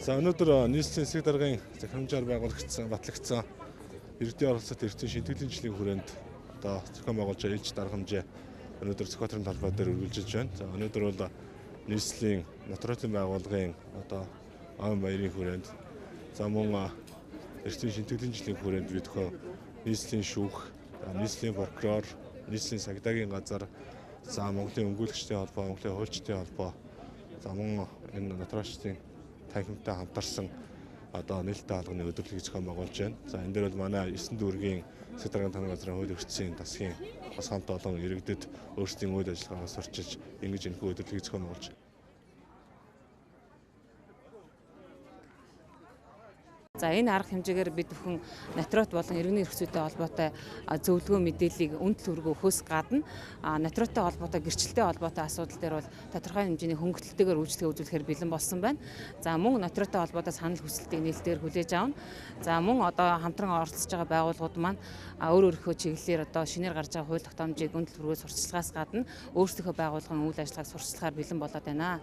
За өнөөдөр нийслэлийн засаг даргын захирамжаар байгуулагдсан батлагдсан иргэдийн оролцоот эрчим шинтгэлийн жилийн хүрээнд одоо зохион байгуулж ээлж дарга хэмжээ өнөөдөр Цохиотрын талбай дээр үргэлжилж байна. За өнөөдөр бол нийслэлийн нотариатын байгууллагын одоо ан баярын хүрээнд за мөн эрчим шинтгэлийн жилийн хүрээнд бид нийслэлийн шүүх, нийслэлийн прокурор, нийслэлийн сагдаагийн газар, за Монголын өмгөөлөгчдийн холбоо, Монголын хуульчдын холбоо, за мөн энэ нотариусчдын танхимтай хамтарсан одоо нээлттэй хаалганы өдөрлөгийг зохион байгуулж байна. За энэ дээр бол манай 9 дүүргийн засаг даргын танхим газрын хууль өргөцсөн засгийн бас хамт олон иргэдэд өөрсдийн үйл ажиллагаагаас сурчилж ингэж энэхүү өдөрлөгийг зохион байгуулж байна. За энэ арга хэмжээгээр бид бүхэн нотариат болон иргэний эрх зүйтэй холбоотой зөвлөгөө мэдээллийг үнд төргөө өгөхөөс гадна нотариаттай холбоотой гэрчлэлтэй холбоотой асуудал дээр бол тодорхой хэмжээний хөнгөлөлтөөр үйлчлэгээ үзүүлэхээр бэлэн болсон байна. За мөн нотариаттай холбоотой санал хүсэлтийг нээлттэйгээр хүлээж авна. За мөн одоо хамтран оролцож байгаа байгууллагууд маань өөр өөрийнхөө чиглэлээр одоо шинээр гарч байгаа хууль тогтоомжийг үнд төргөө сурталчилгаас гадна өөрсдийнхөө байгууллагын үйл ажиллагааг сурталчлахаар бэлэн болоод байна.